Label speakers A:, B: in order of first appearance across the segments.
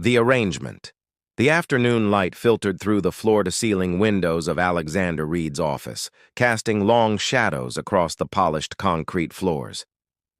A: The arrangement. The afternoon light filtered through the floor-to-ceiling windows of Alexander Reed's office, casting long shadows across the polished concrete floors.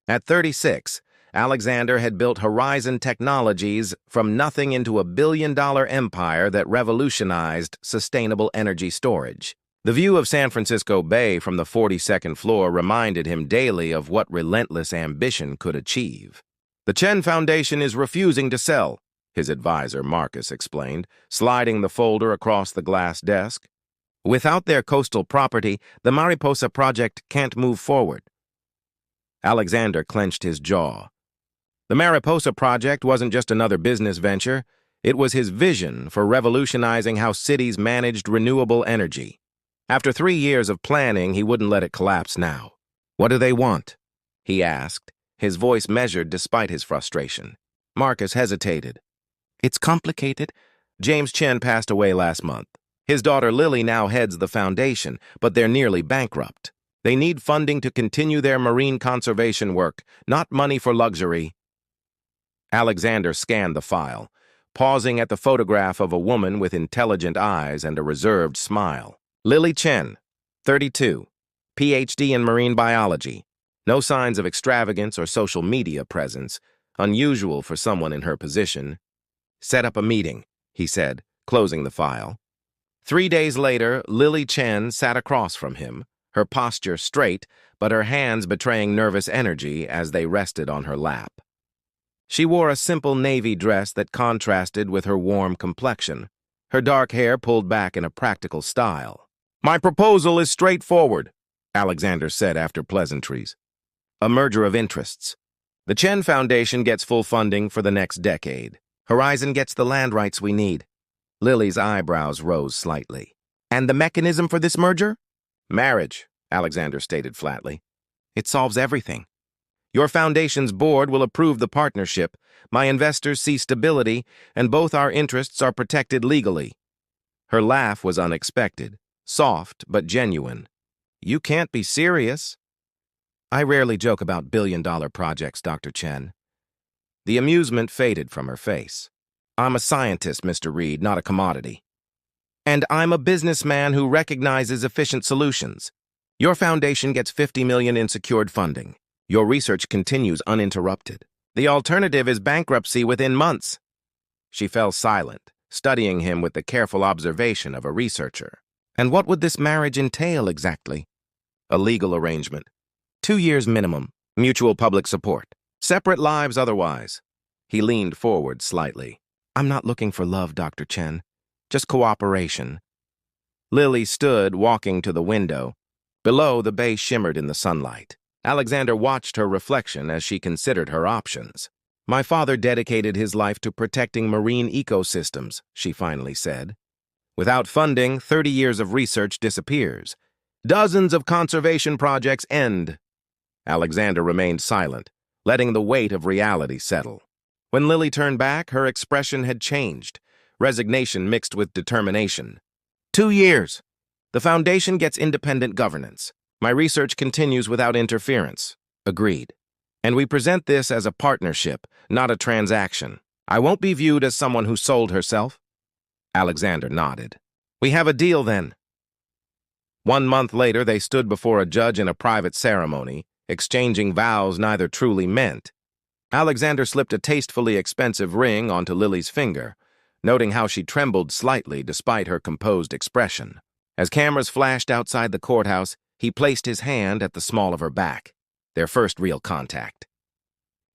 A: At 36, Alexander had built Horizon Technologies from nothing into a billion-dollar empire that revolutionized sustainable energy storage. The view of San Francisco Bay from the 42nd floor reminded him daily of what relentless ambition could achieve. "The Chen Foundation is refusing to sell," his advisor Marcus explained, sliding the folder across the glass desk. "Without their coastal property, the Mariposa project can't move forward." Alexander clenched his jaw. The Mariposa project wasn't just another business venture. It was his vision for revolutionizing how cities managed renewable energy. After 3 years of planning, he wouldn't let it collapse now. "What do they want?" he asked, his voice measured despite his frustration. Marcus hesitated. "It's complicated. James Chen passed away last month. His daughter Lily now heads the foundation, but they're nearly bankrupt. They need funding to continue their marine conservation work, not money for luxury." Alexander scanned the file, pausing at the photograph of a woman with intelligent eyes and a reserved smile. Lily Chen, 32, Ph.D. in marine biology. No signs of extravagance or social media presence, unusual for someone in her position. "Set up a meeting," he said, closing the file. 3 days later, Lily Chen sat across from him, her posture straight, but her hands betraying nervous energy as they rested on her lap. She wore a simple navy dress that contrasted with her warm complexion, her dark hair pulled back in a practical style. "My proposal is straightforward," Alexander said after pleasantries. "A merger of interests. The Chen Foundation gets full funding for the next decade. Horizon gets the land rights we need." Lily's eyebrows rose slightly. "And the mechanism for this merger?" "Marriage," Alexander stated flatly. "It solves everything. Your foundation's board will approve the partnership, my investors see stability, and both our interests are protected legally." Her laugh was unexpected, soft but genuine. "You can't be serious." "I rarely joke about billion-dollar projects, Dr. Chen." The amusement faded from her face. "I'm a scientist, Mr. Reed, not a commodity. And I'm a businessman who recognizes efficient solutions. Your foundation gets $50 million in secured funding. Your research continues uninterrupted. The alternative is bankruptcy within months." She fell silent, studying him with the careful observation of a researcher. "And what would this marriage entail exactly?" "A legal arrangement. 2 years minimum, mutual public support. Separate lives otherwise." He leaned forward slightly. "I'm not looking for love, Dr. Chen. Just cooperation." Lily stood, walking to the window. Below, the bay shimmered in the sunlight. Alexander watched her reflection as she considered her options. "My father dedicated his life to protecting marine ecosystems," she finally said. "Without funding, 30 years of research disappears. Dozens of conservation projects end." Alexander remained silent, letting the weight of reality settle. When Lily turned back, her expression had changed, resignation mixed with determination. 2 years. The foundation gets independent governance. My research continues without interference." "Agreed. And we present this as a partnership, not a transaction. I won't be viewed as someone who sold herself." Alexander nodded. "We have a deal then." 1 month later, they stood before a judge in a private ceremony, exchanging vows neither truly meant. Alexander slipped a tastefully expensive ring onto Lily's finger, noting how she trembled slightly despite her composed expression. As cameras flashed outside the courthouse, he placed his hand at the small of her back, their first real contact.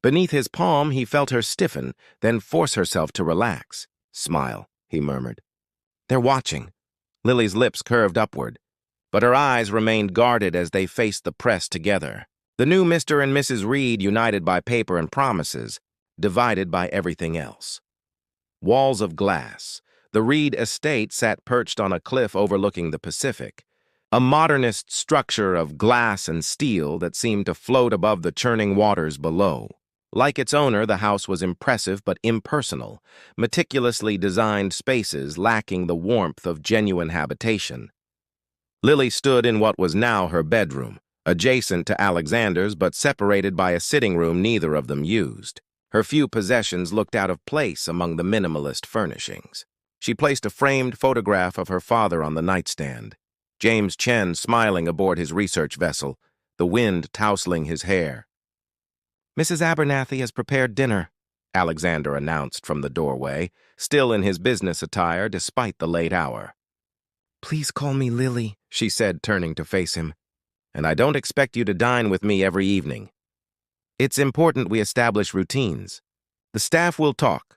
A: Beneath his palm, he felt her stiffen, then force herself to relax. "Smile," he murmured. "They're watching." Lily's lips curved upward, but her eyes remained guarded as they faced the press together. The new Mr. and Mrs. Reed united by paper and promises, divided by everything else. Walls of glass. The Reed estate sat perched on a cliff overlooking the Pacific, a modernist structure of glass and steel that seemed to float above the churning waters below. Like its owner, the house was impressive but impersonal, meticulously designed spaces lacking the warmth of genuine habitation. Lily stood in what was now her bedroom, adjacent to Alexander's but separated by a sitting room neither of them used. Her few possessions looked out of place among the minimalist furnishings. She placed a framed photograph of her father on the nightstand, James Chen smiling aboard his research vessel, the wind tousling his hair. "Mrs. Abernathy has prepared dinner," Alexander announced from the doorway, still in his business attire despite the late hour. "Please call me Lily," she said, turning to face him. "And I don't expect you to dine with me every evening. It's important we establish routines. The staff will talk."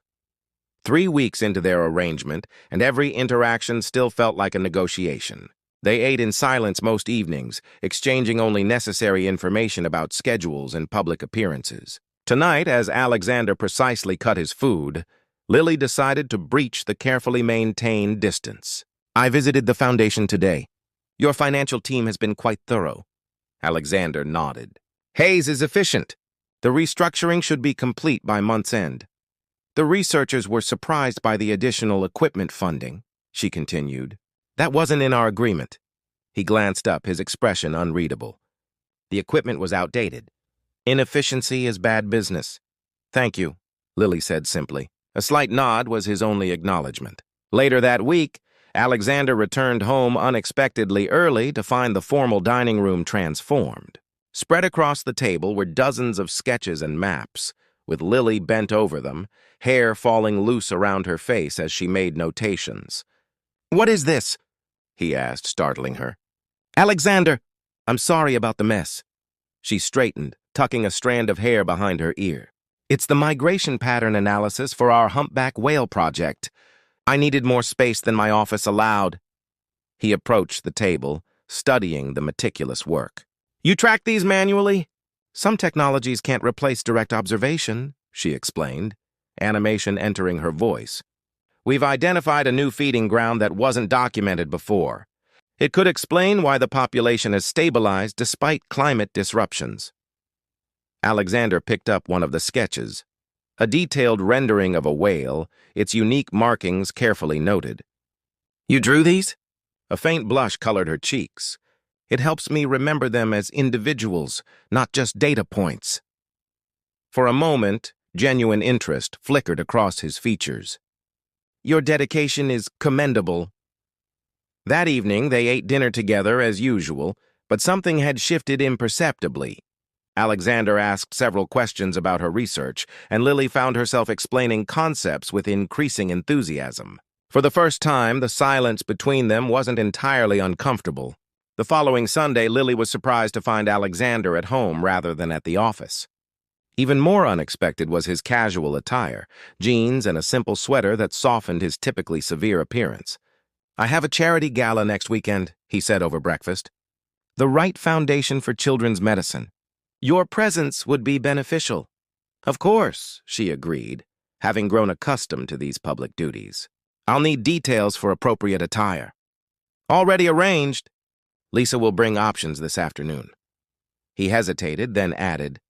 A: 3 weeks into their arrangement, and every interaction still felt like a negotiation. They ate in silence most evenings, exchanging only necessary information about schedules and public appearances. Tonight, as Alexander precisely cut his food, Lily decided to breach the carefully maintained distance. "I visited the foundation today. Your financial team has been quite thorough." Alexander nodded. "Hayes is efficient. The restructuring should be complete by month's end." "The researchers were surprised by the additional equipment funding," she continued. "That wasn't in our agreement." He glanced up, his expression unreadable. "The equipment was outdated. Inefficiency is bad business." "Thank you," Lily said simply. A slight nod was his only acknowledgement. Later that week, Alexander returned home unexpectedly early to find the formal dining room transformed. Spread across the table were dozens of sketches and maps, with Lily bent over them, hair falling loose around her face as she made notations. "What is this?" he asked, startling her. "Alexander, I'm sorry about the mess." She straightened, tucking a strand of hair behind her ear. "It's the migration pattern analysis for our humpback whale project. I needed more space than my office allowed." He approached the table, studying the meticulous work. "You track these manually?" "Some technologies can't replace direct observation," she explained, animation entering her voice. "We've identified a new feeding ground that wasn't documented before. It could explain why the population has stabilized despite climate disruptions." Alexander picked up one of the sketches, a detailed rendering of a whale, its unique markings carefully noted. "You drew these?" A faint blush colored her cheeks. "It helps me remember them as individuals, not just data points." For a moment, genuine interest flickered across his features. "Your dedication is commendable." That evening, they ate dinner together as usual, but something had shifted imperceptibly. Alexander asked several questions about her research, and Lily found herself explaining concepts with increasing enthusiasm. For the first time, the silence between them wasn't entirely uncomfortable. The following Sunday, Lily was surprised to find Alexander at home rather than at the office. Even more unexpected was his casual attire, jeans and a simple sweater that softened his typically severe appearance. "I have a charity gala next weekend," he said over breakfast. "The Wright Foundation for Children's Medicine. Your presence would be beneficial." "Of course," she agreed, having grown accustomed to these public duties. "I'll need details for appropriate attire." "Already arranged." "Lisa will bring options this afternoon." He hesitated, then added,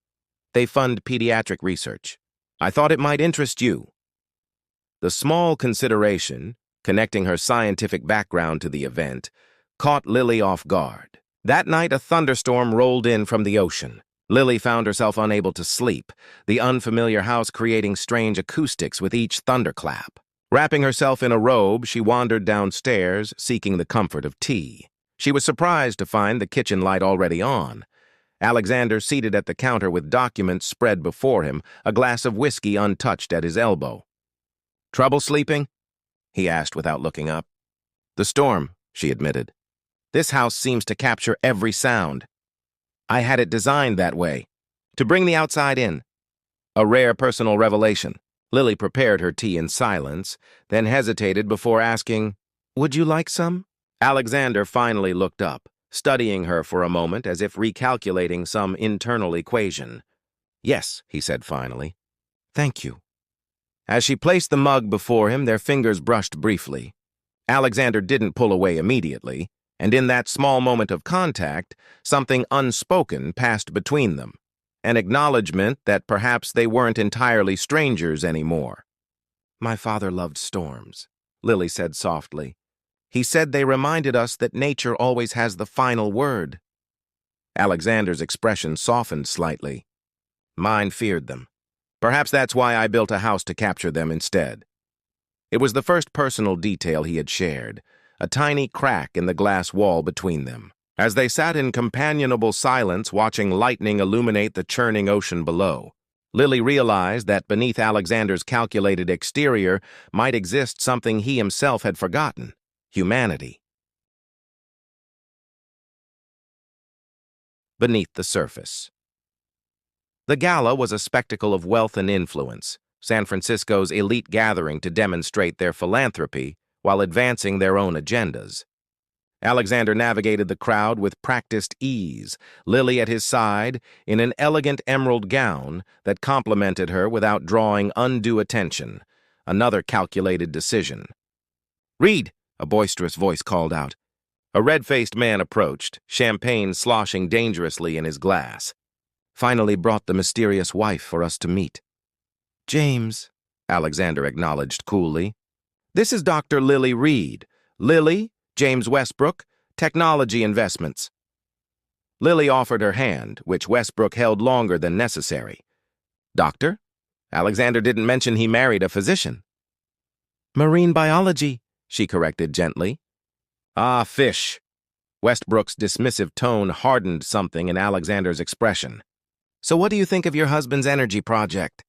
A: "They fund pediatric research. I thought it might interest you." The small consideration, connecting her scientific background to the event, caught Lily off guard. That night, a thunderstorm rolled in from the ocean. Lily found herself unable to sleep, the unfamiliar house creating strange acoustics with each thunderclap. Wrapping herself in a robe, she wandered downstairs, seeking the comfort of tea. She was surprised to find the kitchen light already on. Alexander seated at the counter with documents spread before him, a glass of whiskey untouched at his elbow. "Trouble sleeping?" he asked without looking up. "The storm," she admitted. "This house seems to capture every sound. I had it designed that way, to bring the outside in." A rare personal revelation. Lily prepared her tea in silence, then hesitated before asking, "Would you like some?" Alexander finally looked up, studying her for a moment as if recalculating some internal equation. "Yes," he said finally. "Thank you." As she placed the mug before him, their fingers brushed briefly. Alexander didn't pull away immediately, and in that small moment of contact, something unspoken passed between them, an acknowledgement that perhaps they weren't entirely strangers anymore. "My father loved storms," Lily said softly. "He said they reminded us that nature always has the final word." Alexander's expression softened slightly. "Mine feared them." Perhaps that's why I built a house to capture them instead. It was the first personal detail he had shared, a tiny crack in the glass wall between them. As they sat in companionable silence watching lightning illuminate the churning ocean below, Lily realized that beneath Alexander's calculated exterior might exist something he himself had forgotten: humanity. Beneath the surface. The gala was a spectacle of wealth and influence, San Francisco's elite gathering to demonstrate their philanthropy while advancing their own agendas. Alexander navigated the crowd with practiced ease, Lily at his side in an elegant emerald gown that complemented her without drawing undue attention, another calculated decision. "Reed!" a boisterous voice called out. A red-faced man approached, champagne sloshing dangerously in his glass. "Finally brought the mysterious wife for us to meet." "James," Alexander acknowledged coolly. "This is Dr. Lily Reed. Lily, James Westbrook, Technology Investments." Lily offered her hand, which Westbrook held longer than necessary. "Doctor? Alexander didn't mention he married a physician." "Marine biology," she corrected gently. "Ah, fish." Westbrook's dismissive tone hardened something in Alexander's expression. "So what do you think of your husband's energy project?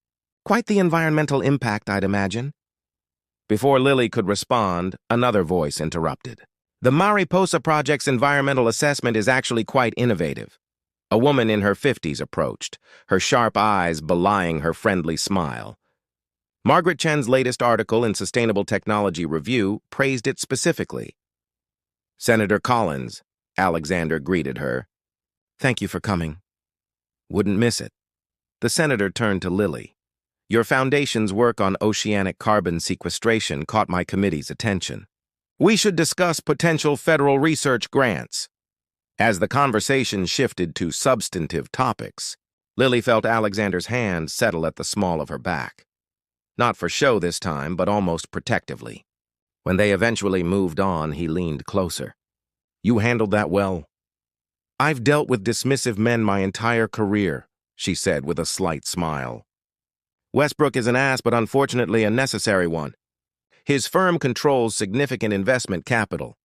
A: Quite the environmental impact, I'd imagine." Before Lily could respond, another voice interrupted. "The Mariposa Project's environmental assessment is actually quite innovative." A woman in her 50s approached, her sharp eyes belying her friendly smile. Margaret Chen's latest article in Sustainable Technology Review praised it specifically. "Senator Collins," Alexander greeted her. "Thank you for coming." "Wouldn't miss it." The senator turned to Lily. "Your foundation's work on oceanic carbon sequestration caught my committee's attention. We should discuss potential federal research grants." As the conversation shifted to substantive topics, Lily felt Alexander's hand settle at the small of her back. Not for show this time, but almost protectively. When they eventually moved on, he leaned closer. "You handled that well." "I've dealt with dismissive men my entire career," she said with a slight smile. "Westbrook is an ass, but unfortunately a necessary one. His firm controls significant investment capital.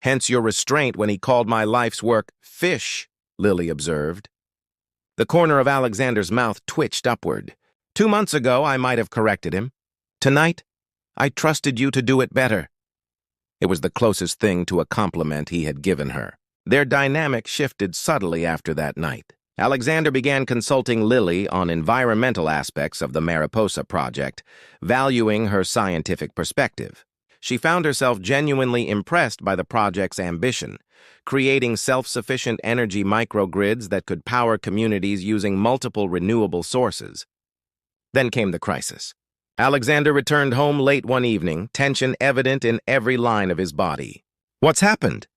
A: Hence your restraint when he called my life's work fish," Lily observed. The corner of Alexander's mouth twitched upward. 2 months ago, I might have corrected him. Tonight, I trusted you to do it better." It was the closest thing to a compliment he had given her. Their dynamic shifted subtly after that night. Alexander began consulting Lily on environmental aspects of the Mariposa Project, valuing her scientific perspective. She found herself genuinely impressed by the project's ambition, creating self-sufficient energy microgrids that could power communities using multiple renewable sources. Then came the crisis. Alexander returned home late one evening, tension evident in every line of his body. "What's happened?"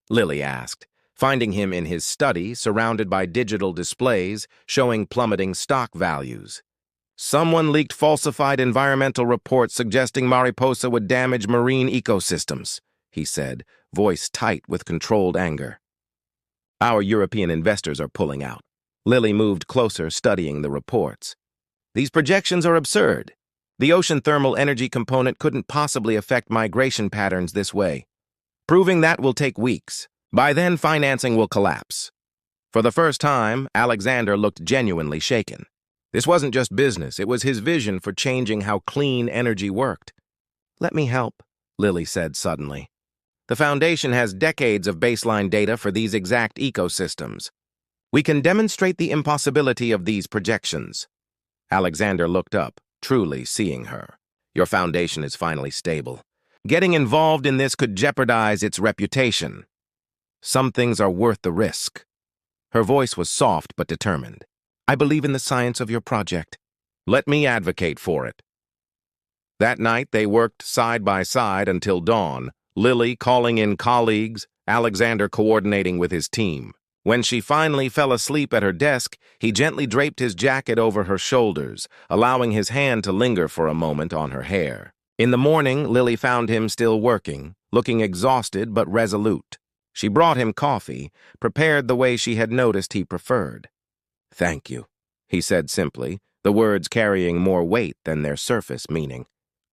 A: Lily asked, finding him in his study, surrounded by digital displays showing plummeting stock values. "Someone leaked falsified environmental reports suggesting Mariposa would damage marine ecosystems," he said, voice tight with controlled anger. "Our European investors are pulling out." Lily moved closer, studying the reports. "These projections are absurd. The ocean thermal energy component couldn't possibly affect migration patterns this way. Proving that will take weeks. By then, financing will collapse." For the first time, Alexander looked genuinely shaken. This wasn't just business, it was his vision for changing how clean energy worked. "Let me help," Lily said suddenly. "The Foundation has decades of baseline data for these exact ecosystems. We can demonstrate the impossibility of these projections." Alexander looked up, truly seeing her. "Your foundation is finally stable. Getting involved in this could jeopardize its reputation. Some things are worth the risk." Her voice was soft but determined. "I believe in the science of your project. Let me advocate for it." That night, they worked side by side until dawn, Lily calling in colleagues, Alexander coordinating with his team. When she finally fell asleep at her desk, he gently draped his jacket over her shoulders, allowing his hand to linger for a moment on her hair. In the morning, Lily found him still working, looking exhausted but resolute. She brought him coffee, prepared the way she had noticed he preferred. "Thank you," he said simply, the words carrying more weight than their surface meaning.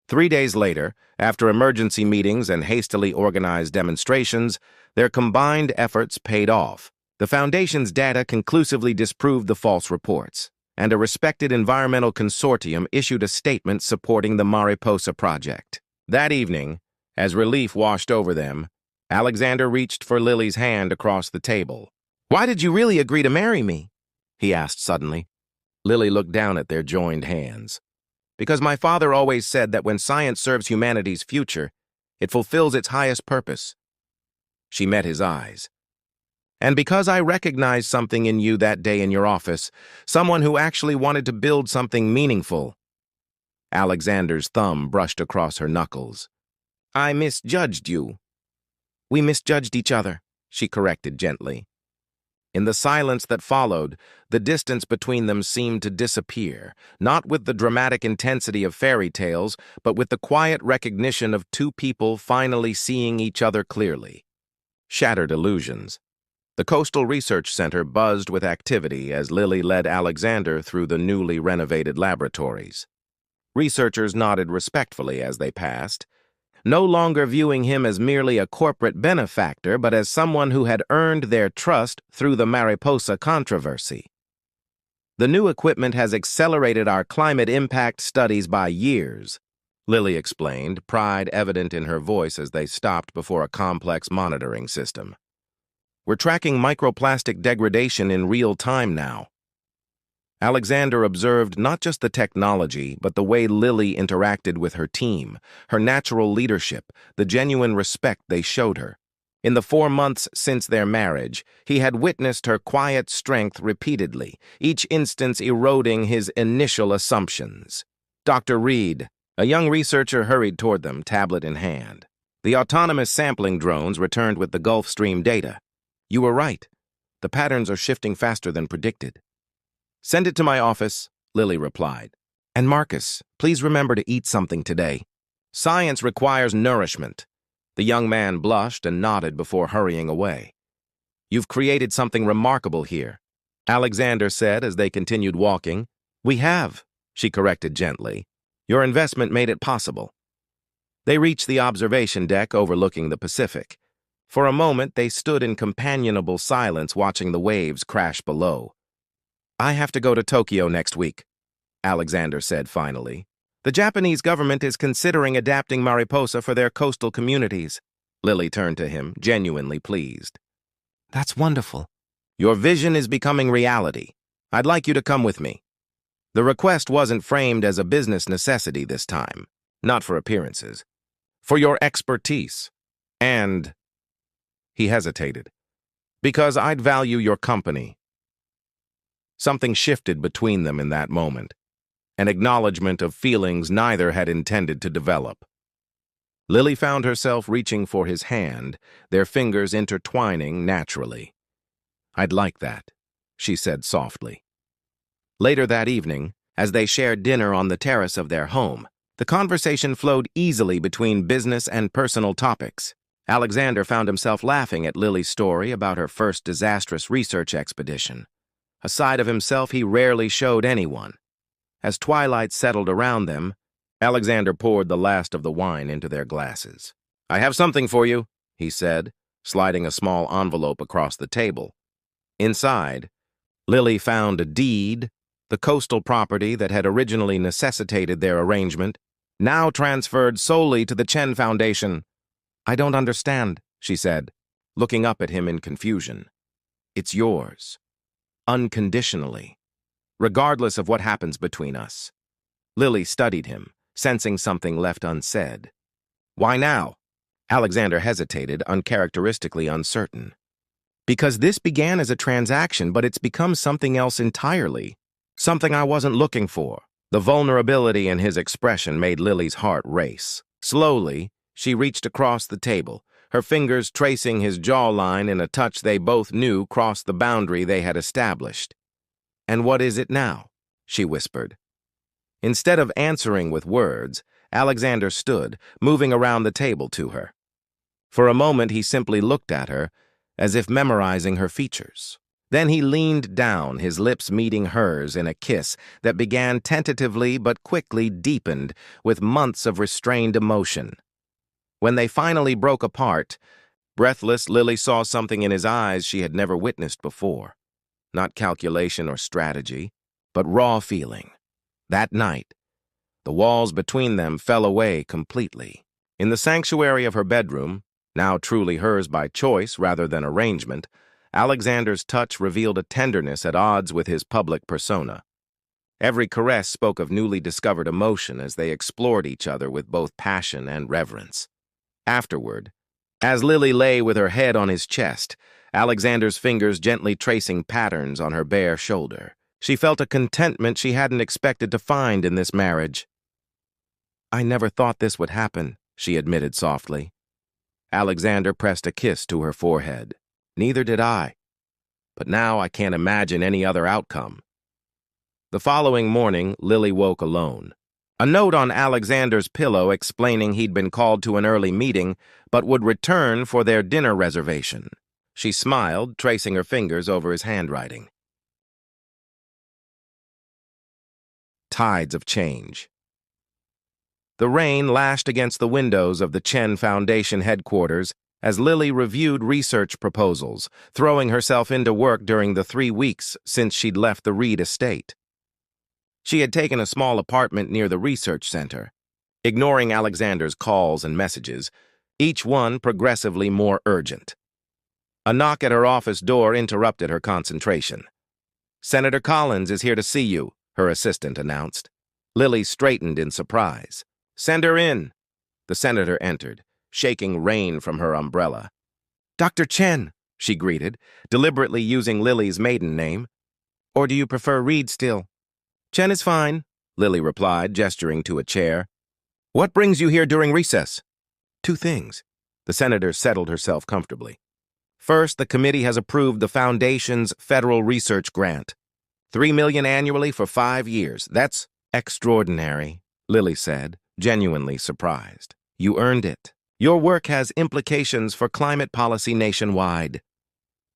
A: 3 days later, after emergency meetings and hastily organized demonstrations, their combined efforts paid off. The Foundation's data conclusively disproved the false reports, and a respected environmental consortium issued a statement supporting the Mariposa project. That evening, as relief washed over them, Alexander reached for Lily's hand across the table. "Why did you really agree to marry me?" he asked suddenly. Lily looked down at their joined hands. "Because my father always said that when science serves humanity's future, it fulfills its highest purpose." She met his eyes. "And because I recognized something in you that day in your office, someone who actually wanted to build something meaningful." Alexander's thumb brushed across her knuckles. "I misjudged you." "We misjudged each other," she corrected gently. In the silence that followed, the distance between them seemed to disappear, not with the dramatic intensity of fairy tales, but with the quiet recognition of two people finally seeing each other clearly. Shattered illusions. The Coastal Research Center buzzed with activity as Lily led Alexander through the newly renovated laboratories. Researchers nodded respectfully as they passed, no longer viewing him as merely a corporate benefactor, but as someone who had earned their trust through the Mariposa controversy. "The new equipment has accelerated our climate impact studies by years," Lily explained, pride evident in her voice as they stopped before a complex monitoring system. "We're tracking microplastic degradation in real time now." Alexander observed not just the technology, but the way Lily interacted with her team, her natural leadership, the genuine respect they showed her. In the 4 months since their marriage, he had witnessed her quiet strength repeatedly, each instance eroding his initial assumptions. Dr. Reed, a young researcher, hurried toward them, tablet in hand. The autonomous sampling drones returned with the Gulf Stream data. "You were right. The patterns are shifting faster than predicted." "Send it to my office," Lily replied. "And Marcus, please remember to eat something today. Science requires nourishment." The young man blushed and nodded before hurrying away. "You've created something remarkable here," Alexander said as they continued walking. "We have," she corrected gently. "Your investment made it possible." They reached the observation deck overlooking the Pacific. For a moment, they stood in companionable silence watching the waves crash below. "I have to go to Tokyo next week," Alexander said finally. "The Japanese government is considering adapting Mariposa for their coastal communities." Lily turned to him, genuinely pleased. "That's wonderful." "Your vision is becoming reality. I'd like you to come with me." The request wasn't framed as a business necessity this time, not for appearances. "For your expertise. And—" he hesitated. "Because I'd value your company." Something shifted between them in that moment, an acknowledgement of feelings neither had intended to develop. Lily found herself reaching for his hand, their fingers intertwining naturally. "I'd like that," she said softly. Later that evening, as they shared dinner on the terrace of their home, the conversation flowed easily between business and personal topics. Alexander found himself laughing at Lily's story about her first disastrous research expedition, a side of himself he rarely showed anyone. As twilight settled around them, Alexander poured the last of the wine into their glasses. "I have something for you," he said, sliding a small envelope across the table. Inside, Lily found a deed, the coastal property that had originally necessitated their arrangement, now transferred solely to the Chen Foundation. "I don't understand," she said, looking up at him in confusion. "It's yours. Unconditionally, regardless of what happens between us." Lily studied him, sensing something left unsaid. "Why now?" Alexander hesitated, uncharacteristically uncertain. "Because this began as a transaction, but it's become something else entirely. Something I wasn't looking for." The vulnerability in his expression made Lily's heart race. Slowly, she reached across the table, her fingers tracing his jawline in a touch they both knew crossed the boundary they had established. "And what is it now?" she whispered. Instead of answering with words, Alexander stood, moving around the table to her. For a moment he simply looked at her, as if memorizing her features. Then he leaned down, his lips meeting hers in a kiss that began tentatively but quickly deepened with months of restrained emotion. When they finally broke apart, breathless, Lily saw something in his eyes she had never witnessed before. Not calculation or strategy, but raw feeling. That night, the walls between them fell away completely. In the sanctuary of her bedroom, now truly hers by choice rather than arrangement, Alexander's touch revealed a tenderness at odds with his public persona. Every caress spoke of newly discovered emotion as they explored each other with both passion and reverence. Afterward, as Lily lay with her head on his chest, Alexander's fingers gently tracing patterns on her bare shoulder, she felt a contentment she hadn't expected to find in this marriage. "I never thought this would happen," she admitted softly. Alexander pressed a kiss to her forehead. "Neither did I. But now I can't imagine any other outcome." The following morning, Lily woke alone. A note on Alexander's pillow explaining he'd been called to an early meeting, but would return for their dinner reservation. She smiled, tracing her fingers over his handwriting. Tides of change. The rain lashed against the windows of the Chen Foundation headquarters as Lily reviewed research proposals, throwing herself into work during the 3 weeks since she'd left the Reed estate. She had taken a small apartment near the research center, ignoring Alexander's calls and messages, each one progressively more urgent. A knock at her office door interrupted her concentration. "Senator Collins is here to see you," her assistant announced. Lily straightened in surprise. "Send her in." The senator entered, shaking rain from her umbrella. "Dr. Chen," she greeted, deliberately using Lily's maiden name. "Or do you prefer Reed still?" "Chen is fine," Lily replied, gesturing to a chair. "What brings you here during recess?" "2 things." The senator settled herself comfortably. "First, the committee has approved the Foundation's federal research grant. $3 million annually for 5 years. That's extraordinary," Lily said, genuinely surprised. "You earned it. Your work has implications for climate policy nationwide."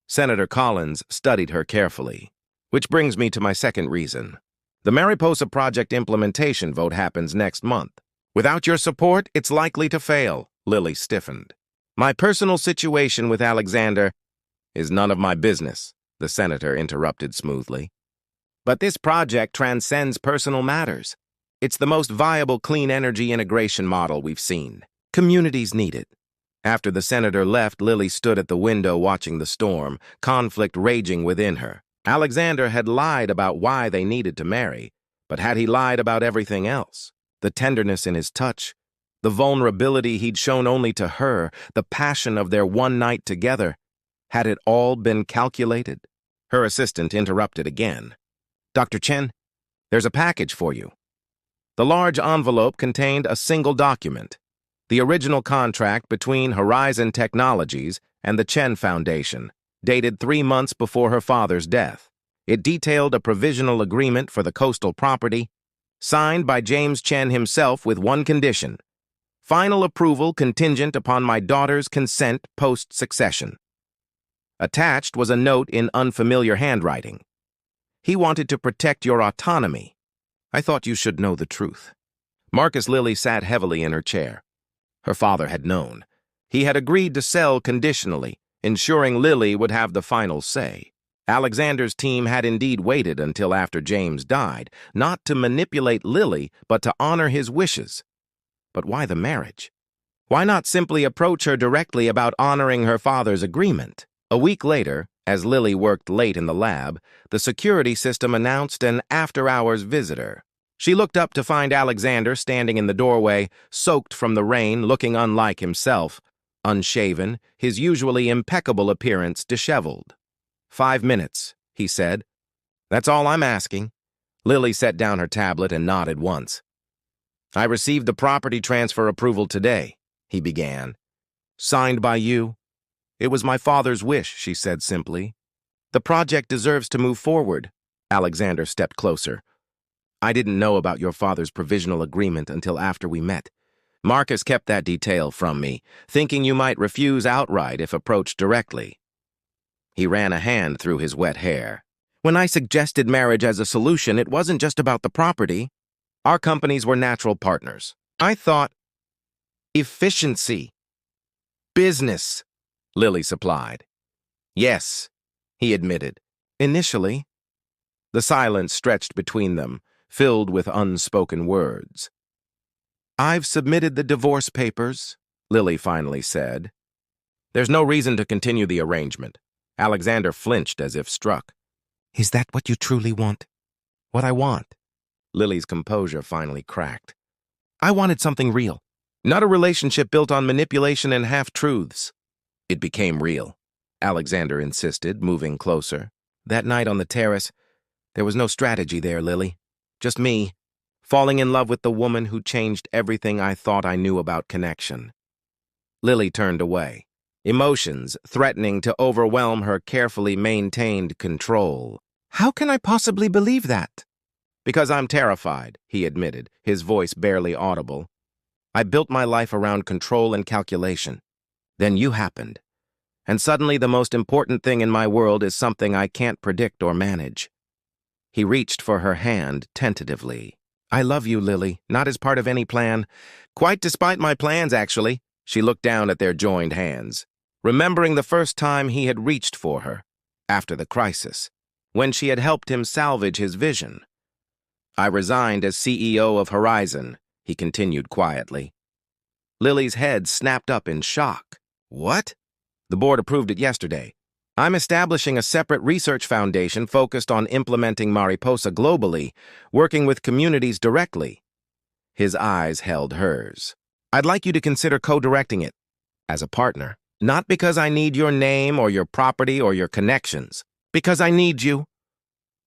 A: Senator Collins studied her carefully. "Which brings me to my second reason. The Mariposa Project implementation vote happens next month. Without your support, it's likely to fail," Lily stiffened. "My personal situation with Alexander is none of my business," the senator interrupted smoothly. "But this project transcends personal matters. It's the most viable clean energy integration model we've seen. Communities need it." After the senator left, Lily stood at the window watching the storm, conflict raging within her. Alexander had lied about why they needed to marry, but had he lied about everything else? The tenderness in his touch, the vulnerability he'd shown only to her, the passion of their one night together, had it all been calculated? Her assistant interrupted again. "Dr. Chen, there's a package for you." The large envelope contained a single document, the original contract between Horizon Technologies and the Chen Foundation, dated 3 months before her father's death. It detailed a provisional agreement for the coastal property, signed by James Chen himself with one condition: final approval contingent upon my daughter's consent post-succession. Attached was a note in unfamiliar handwriting. "He wanted to protect your autonomy. I thought you should know the truth." Marcus Lily sat heavily in her chair. Her father had known. He had agreed to sell conditionally, ensuring Lily would have the final say. Alexander's team had indeed waited until after James died, not to manipulate Lily, but to honor his wishes. But why the marriage? Why not simply approach her directly about honoring her father's agreement? A week later, as Lily worked late in the lab, the security system announced an after-hours visitor. She looked up to find Alexander standing in the doorway, soaked from the rain, looking unlike himself, unshaven, his usually impeccable appearance disheveled. "5 minutes," he said. "That's all I'm asking." Lily set down her tablet and nodded once. "I received the property transfer approval today," he began. "Signed by you?" "It was my father's wish," she said simply. "The project deserves to move forward." Alexander stepped closer. "I didn't know about your father's provisional agreement until after we met. Marcus kept that detail from me, thinking you might refuse outright if approached directly." He ran a hand through his wet hair. When I suggested marriage as a solution, it wasn't just about the property. Our companies were natural partners. I thought efficiency, business, Lily supplied. Yes, he admitted. Initially. The silence stretched between them, filled with unspoken words. I've submitted the divorce papers, Lily finally said. There's no reason to continue the arrangement. Alexander flinched as if struck. Is that what you truly want? What I want? Lily's composure finally cracked. I wanted something real, not a relationship built on manipulation and half-truths. It became real, Alexander insisted, moving closer. That night on the terrace, there was no strategy there, Lily. Just me, falling in love with the woman who changed everything I thought I knew about connection. Lily turned away, emotions threatening to overwhelm her carefully maintained control. How can I possibly believe that? Because I'm terrified, he admitted, his voice barely audible. I built my life around control and calculation. Then you happened. And suddenly the most important thing in my world is something I can't predict or manage. He reached for her hand tentatively. I love you, Lily, not as part of any plan. Quite despite my plans, actually. She looked down at their joined hands, remembering the first time he had reached for her, after the crisis, when she had helped him salvage his vision. I resigned as CEO of Horizon, he continued quietly. Lily's head snapped up in shock. What? The board approved it yesterday. I'm establishing a separate research foundation focused on implementing Mariposa globally, working with communities directly. His eyes held hers. I'd like you to consider co-directing it, as a partner. Not because I need your name or your property or your connections. Because I need you.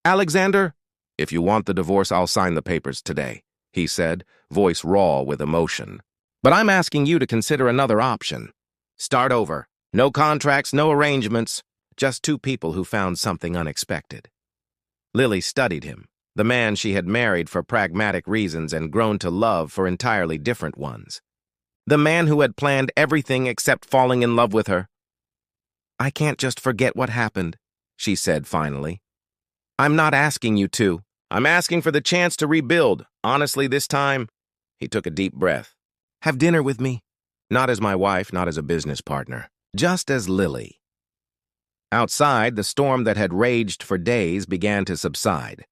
A: Alexander, if you want the divorce, I'll sign the papers today, he said, voice raw with emotion. But I'm asking you to consider another option. Start over. No contracts, no arrangements. Just two people who found something unexpected. Lily studied him, the man she had married for pragmatic reasons and grown to love for entirely different ones. The man who had planned everything except falling in love with her. I can't just forget what happened, she said finally. I'm not asking you to. I'm asking for the chance to rebuild. Honestly, this time, he took a deep breath. Have dinner with me. Not as my wife, not as a business partner. Just as Lily. Outside, the storm that had raged for days began to subside.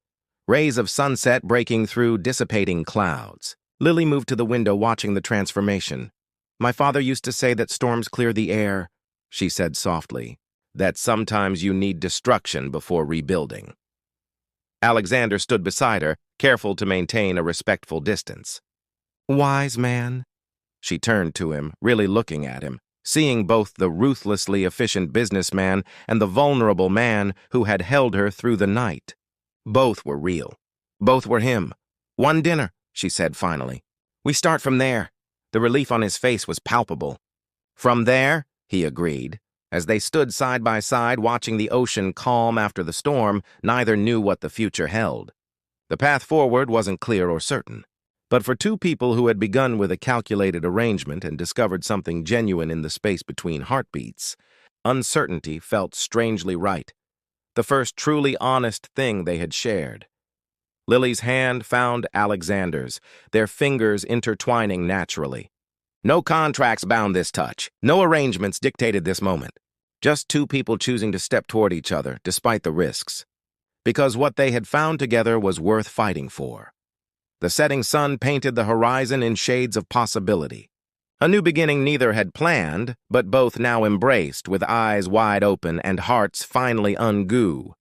A: Rays of sunset breaking through dissipating clouds. Lily moved to the window watching the transformation. My father used to say that storms clear the air, she said softly, that sometimes you need destruction before rebuilding. Alexander stood beside her, careful to maintain a respectful distance. Wise man. She turned to him, really looking at him, seeing both the ruthlessly efficient businessman and the vulnerable man who had held her through the night. Both were real. Both were him. One dinner, she said finally. We start from there. The relief on his face was palpable. From there, he agreed. As they stood side by side watching the ocean calm after the storm, neither knew what the future held. The path forward wasn't clear or certain. But for two people who had begun with a calculated arrangement and discovered something genuine in the space between heartbeats, uncertainty felt strangely right. The first truly honest thing they had shared. Lily's hand found Alexander's, their fingers intertwining naturally. No contracts bound this touch. No arrangements dictated this moment. Just two people choosing to step toward each other, despite the risks. Because what they had found together was worth fighting for. The setting sun painted the horizon in shades of possibility. A new beginning neither had planned, but both now embraced with eyes wide open and hearts finally ungoo.